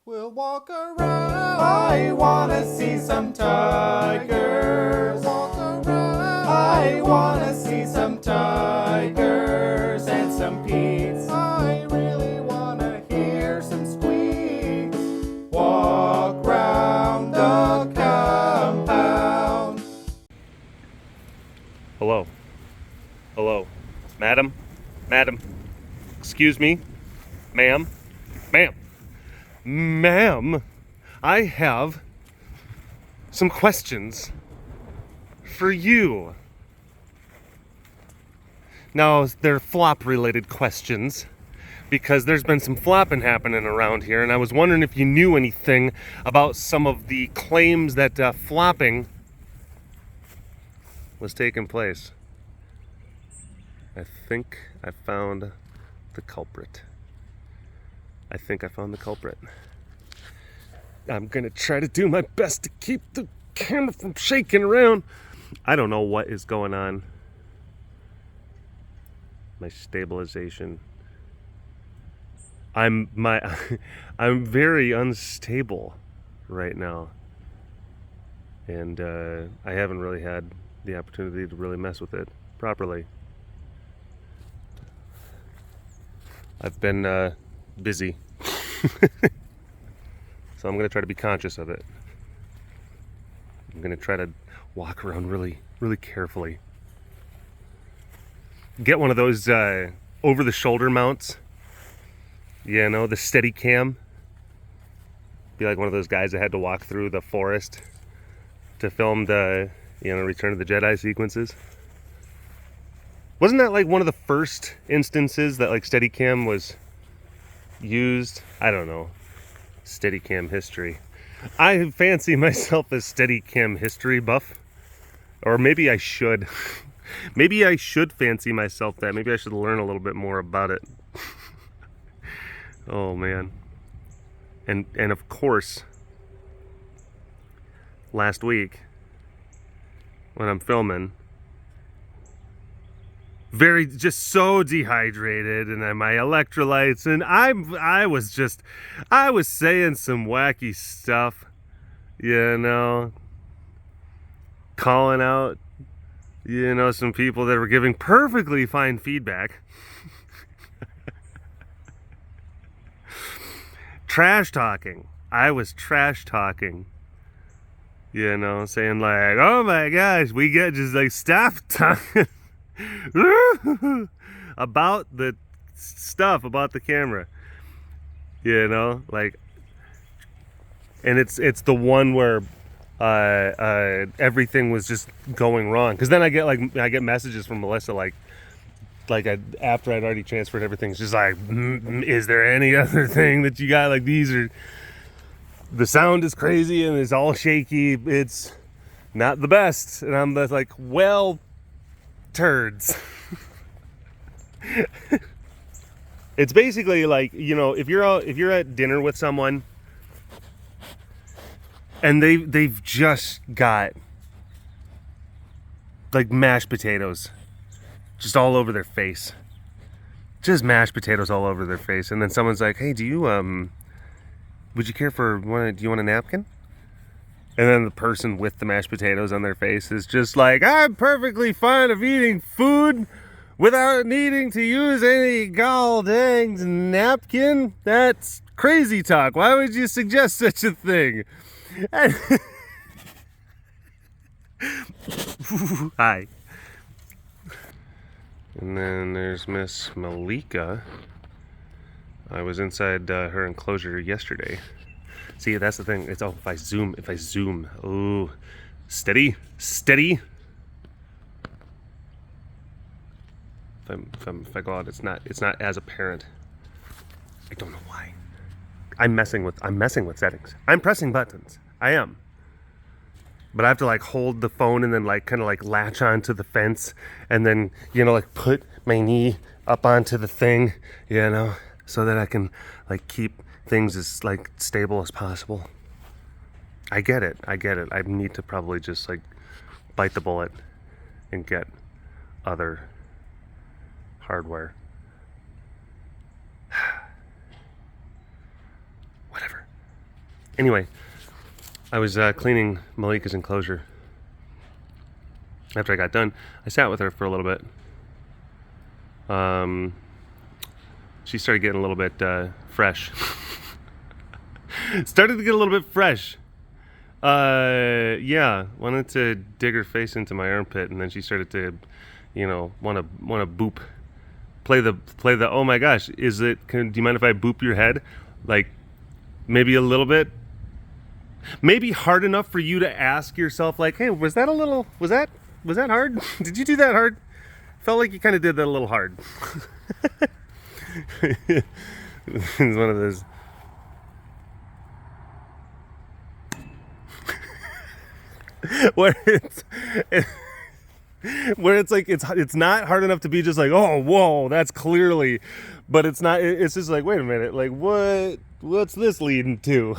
We'll walk around. I wanna see some tigers. Walk around. I wanna see some tigers and some Pete's. I really wanna hear some squeaks. Walk round the compound. Hello. Hello. Madam? Madam? Excuse me? Ma'am? Ma'am? Ma'am, I have some questions for you. Now, they're flop-related questions because there's been some flopping happening around here, and I was wondering if you knew anything about some of the claims that flopping was taking place. I think I found the culprit. I'm gonna try to do my best to keep the camera from shaking around. I don't know what is going on. My stabilization. I'm very unstable right now. And I haven't really had the opportunity to really mess with it properly. I've been busy. So I'm going to try to be conscious of it. I'm going to try to walk around really, really carefully. Get one of those over-the-shoulder mounts. You know, the steady cam. Be like one of those guys that had to walk through the forest to film the, Return of the Jedi sequences. Wasn't that like one of the first instances that like Steadicam was used? I don't know. Steadicam history. I fancy myself as Steadicam history buff. Or maybe I should. Maybe I should fancy myself that. Maybe I should learn a little bit more about it. Oh man. And of course, last week when I'm filming, just so dehydrated, and then my electrolytes, and I was saying some wacky stuff, calling out, some people that were giving perfectly fine feedback. Trash talking. I was trash talking. Saying like, oh my gosh, we get just like stop talking about the stuff about the camera, like, and it's the one where everything was just going wrong, because then I get messages from Melissa after I'd already transferred everything. It's just like, is there any other thing that you got? Like, the sound is crazy and it's all shaky. It's not the best. And I'm just like, well, turds. It's basically like, if you're at dinner with someone and they've just got like mashed potatoes just all over their face. Just mashed potatoes all over their face. And then someone's like, hey, do you would you care for do you want a napkin? And then the person with the mashed potatoes on their face is just like, I'm perfectly fine of eating food without needing to use any gall dang napkin. That's crazy talk. Why would you suggest such a thing? Hi. And then there's Miss Malika. I was inside her enclosure yesterday. See, that's the thing. It's if I zoom. Oh, steady. If I go out, it's not as apparent. I don't know why. I'm messing with settings. I'm pressing buttons. I am. But I have to like hold the phone and then like kind of like latch onto the fence and then like put my knee up onto the thing, so that I can like keep things as like stable as possible. I get it. I need to probably just like bite the bullet and get other hardware. Whatever. Anyway, I was cleaning Malika's enclosure. After I got done, I sat with her for a little bit. She started getting a little bit fresh. Started to get a little bit fresh. Yeah, wanted to dig her face into my armpit, and then she started to, want to boop, play the. Oh my gosh, do you mind if I boop your head, like maybe a little bit, maybe hard enough for you to ask yourself, like, hey, was that hard? Did you do that hard? Felt like you kind of did that a little hard. It's one of those. where it's like it's not hard enough to be just like, oh, whoa, that's clearly, but it's not. It's just like, wait a minute, like what's this leading to?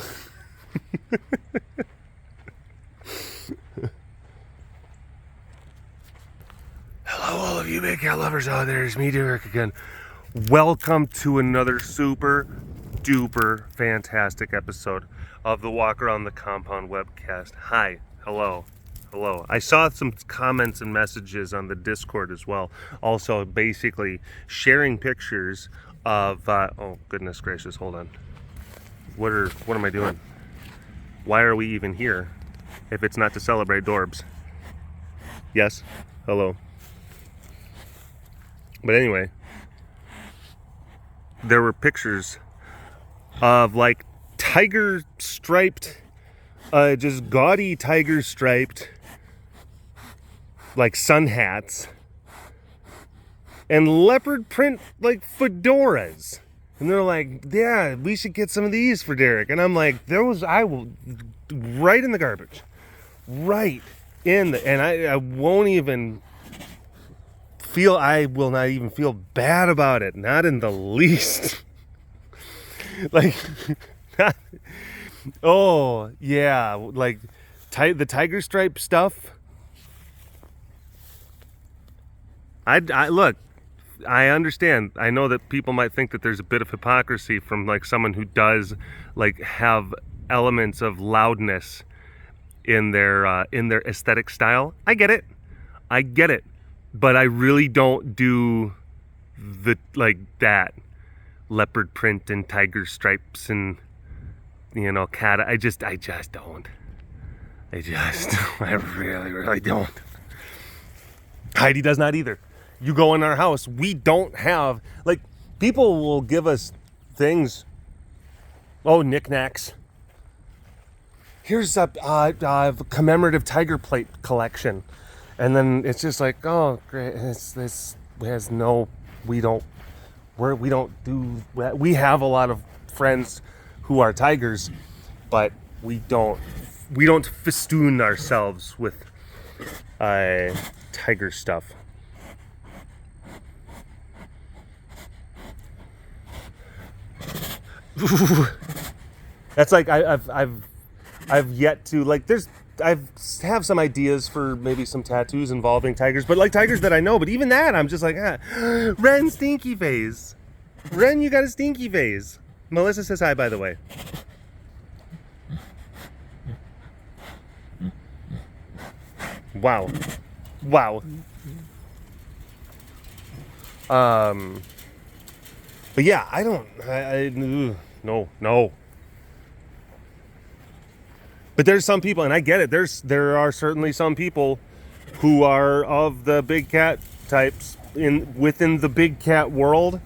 Hello, all of you big cat lovers out there. It's me, Derek, again. Welcome to another super duper fantastic episode of the Walk Around the Compound webcast. Hi, hello. I saw some comments and messages on the Discord as well. Also, basically sharing pictures of. Oh goodness gracious! Hold on. What am I doing? Why are we even here if it's not to celebrate Dorbs? Yes. Hello. But anyway, there were pictures of like tiger striped, just gaudy tiger striped, like sun hats, and leopard print like fedoras. And they're like, yeah, we should get some of these for Derek. And I'm like, I will, right in the garbage. Right in the, and I won't even I will not even feel bad about it. Not in the least. Like, oh, yeah. Like, the tiger stripe stuff. Look, I understand. I know that people might think that there's a bit of hypocrisy from, like, someone who does, like, have elements of loudness in their aesthetic style. I get it. But I really don't do that leopard print and tiger stripes and cat. I just don't. I really don't. Heidi does not either. You go in our house, we don't have, like, people will give us things. Oh, knickknacks. Here's a commemorative tiger plate collection. And then it's just like, oh, great. We have a lot of friends who are tigers, but we don't festoon ourselves with tiger stuff. That's like I've yet to, like, I have some ideas for maybe some tattoos involving tigers, but like tigers that I know, but even that, I'm just like, Ren, stinky face. Ren, you got a stinky face. Melissa says hi, by the way. Wow. But yeah, no. But there's some people, and I get it, there are certainly some people who are of the big cat types within the big cat world,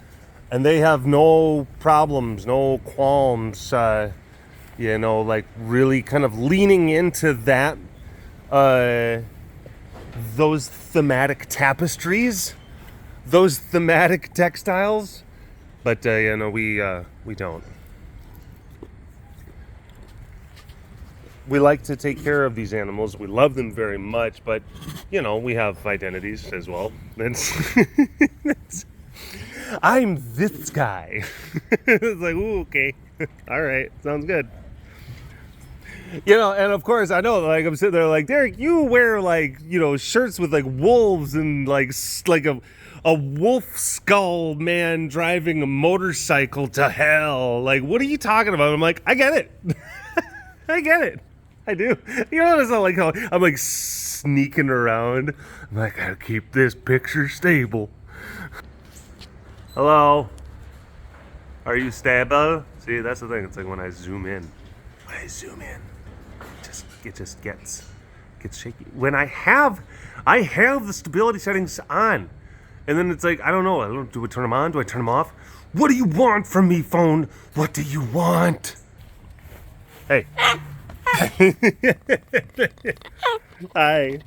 and they have no problems, no qualms, like really kind of leaning into that, those thematic tapestries, those thematic textiles. But we don't. We like to take care of these animals. We love them very much, but, we have identities as well. I'm this guy. It's like, ooh, okay. All right. Sounds good. And of course, I know, like, I'm sitting there like, Derek, you wear, like, shirts with, like, wolves and, like a wolf skull man driving a motorcycle to hell. Like, what are you talking about? I'm like, I get it. I get it. I do. You know, it's not like how I'm like sneaking around. I'm like, gotta keep this picture stable. Hello. Are you stable? See, that's the thing. It's like when I zoom in. It just gets shaky. When I have the stability settings on. And then it's like, I don't know. Do I turn them on? Do I turn them off? What do you want from me, phone? What do you want? Hey. Hi.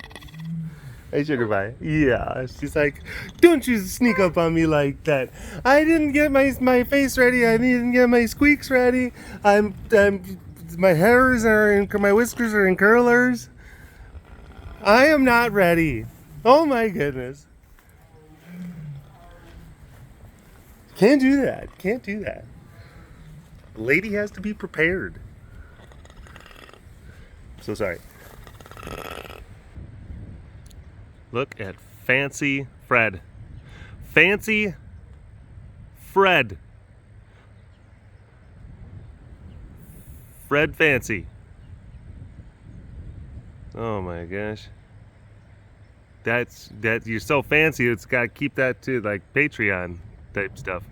Hey, sugar pie. Yeah. She's like, don't you sneak up on me like that. I didn't get my face ready. I didn't get my squeaks ready. My hairs are in, my whiskers are in curlers. I am not ready. Oh my goodness. Can't do that. Can't do that. Lady has to be prepared. So sorry. Look at Fancy Fred. Fancy Fred. Fred Fancy. Oh my gosh. That you're so fancy, it's gotta keep that to like Patreon type stuff.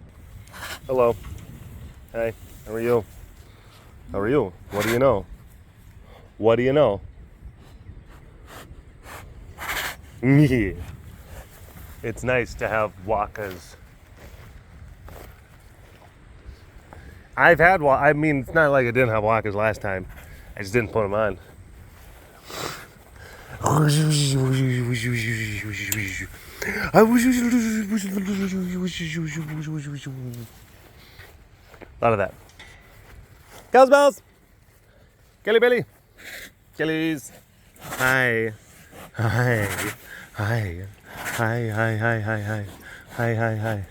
Hello. Hi. How are you? How are you? What do you know? What do you know? Yeah. It's nice to have wakas. I've had I mean, it's not like I didn't have wakas last time. I just didn't put them on. A lot of that. Cows bells. Kelly Belly. Kelly's. Hi. Hi. Hi. Hi. Hi. Hi. Hi. Hi. Hi. Hi. Hi. Hi.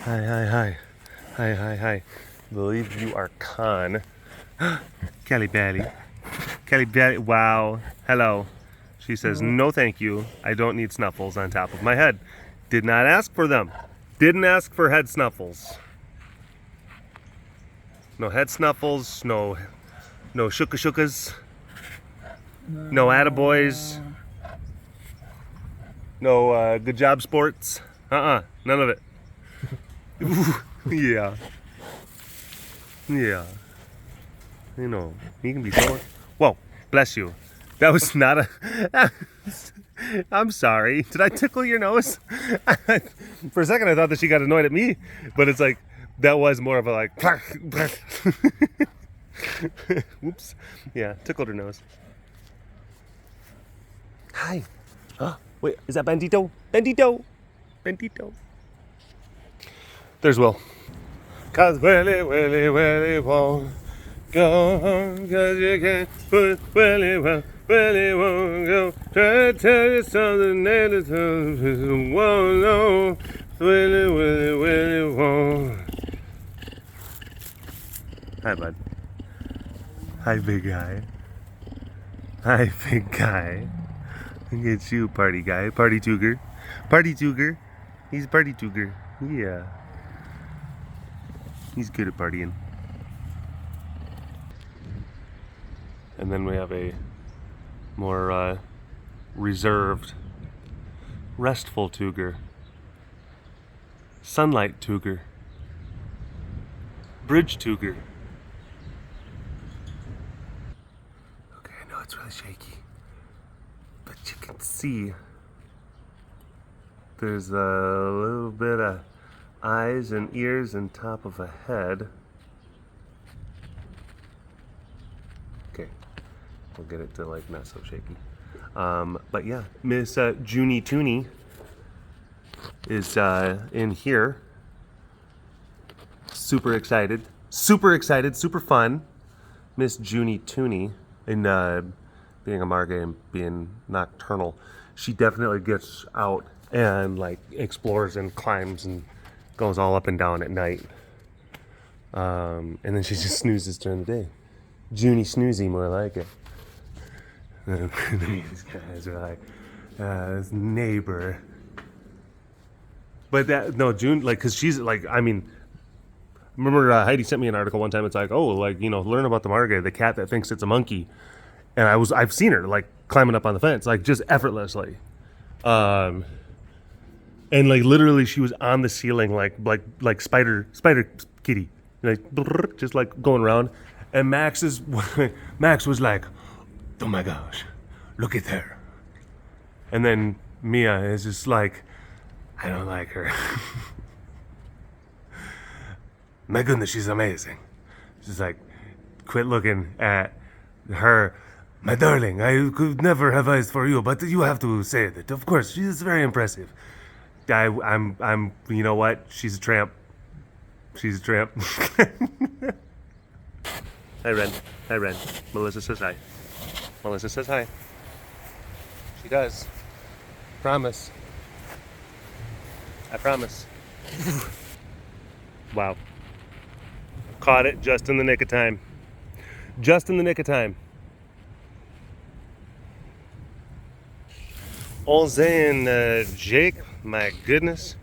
Hi. Hi. Hi. Hi. Hi. Believe you are con. Kelly Belly. Kelly Belly. Wow. Hello. She says, no thank you. I don't need snuffles on top of my head. Did not ask for them. Didn't ask for head snuffles. No head snuffles. No shookas. No attaboys. No good job sports. None of it. Yeah. Yeah. You know, you can be so... Whoa, bless you. That was not a... I'm sorry. Did I tickle your nose? For a second I thought that she got annoyed at me, but it's like, that was more of a like... Whoops. Yeah, tickled her nose. Hi. Oh, wait, is that Bandito? Bandito. There's Will. Cause Willie won't go home, cause you can't put Willie won't go. Try to tell you something that won't know. Willie won't. Hi, bud. Hi, big guy. Hi, big guy. Look at you, party guy. Party tooger. He's a party tooger. Yeah. He's good at partying. And then we have a more reserved, restful tooger. Sunlight tooger. Bridge tooger. Okay, I know it's really shaky, but you can see there's a little bit of eyes and ears and top of a head. Okay, we'll get it to like not so shaky. But yeah, Miss Junie Tooney is in here. Super excited, super fun. Miss Junie Tooney, in being a Margay and being nocturnal, she definitely gets out and like explores and climbs and goes all up and down at night. And then she just snoozes during the day. Junie snoozy, more like it. And these guys are like, this neighbor. But that, no, June, like, cause she's like, I mean, remember Heidi sent me an article one time. It's like, oh, like, you know, learn about the margay, the cat that thinks it's a monkey. And I've seen her like climbing up on the fence, like just effortlessly. And like literally she was on the ceiling, like spider kitty, like just like going around. And Max was like, oh my gosh, look at her. And then Mia is just like, I don't like her. My goodness, she's amazing. She's like, quit looking at her. My darling, I could never have eyes for you, but you have to say that. Of course, she is very impressive. I'm, you know what? She's a tramp. She's a tramp. Hi, Ren. Hi, Ren. Melissa says hi. Melissa says hi. She does. Promise. I promise. Wow. Caught it just in the nick of time. Just in the nick of time. All saying, Jake, my goodness.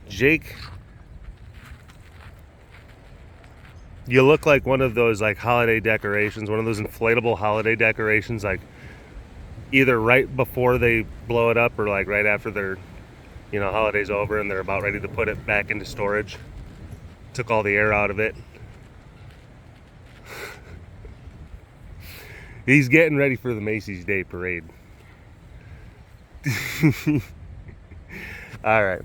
Jake, you look like one of those like holiday decorations, one of those inflatable holiday decorations, like either right before they blow it up or like right after their, you know, holiday's over and they're about ready to put it back into storage. Took all the air out of it. He's getting ready for the Macy's Day Parade. All right.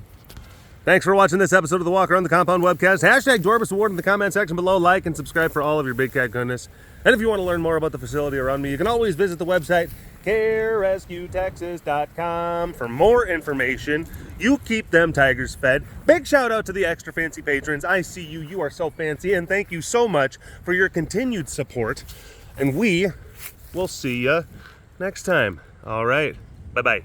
Thanks for watching this episode of the Walk Around the Compound webcast. Hashtag Dorbus Award in the comment section below. Like and subscribe for all of your big cat goodness. And if you want to learn more about the facility around me, you can always visit the website carerescuetexas.com for more information. You keep them tigers fed. Big shout out to the extra fancy patrons. I see you. You are so fancy. And thank you so much for your continued support. And we will see you next time. All right. Bye-bye.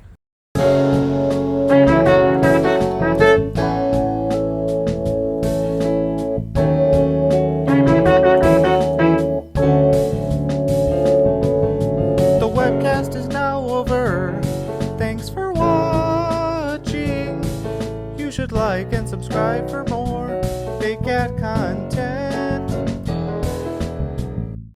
The webcast is now over. Thanks for watching. You should like and subscribe for more Big Cat content.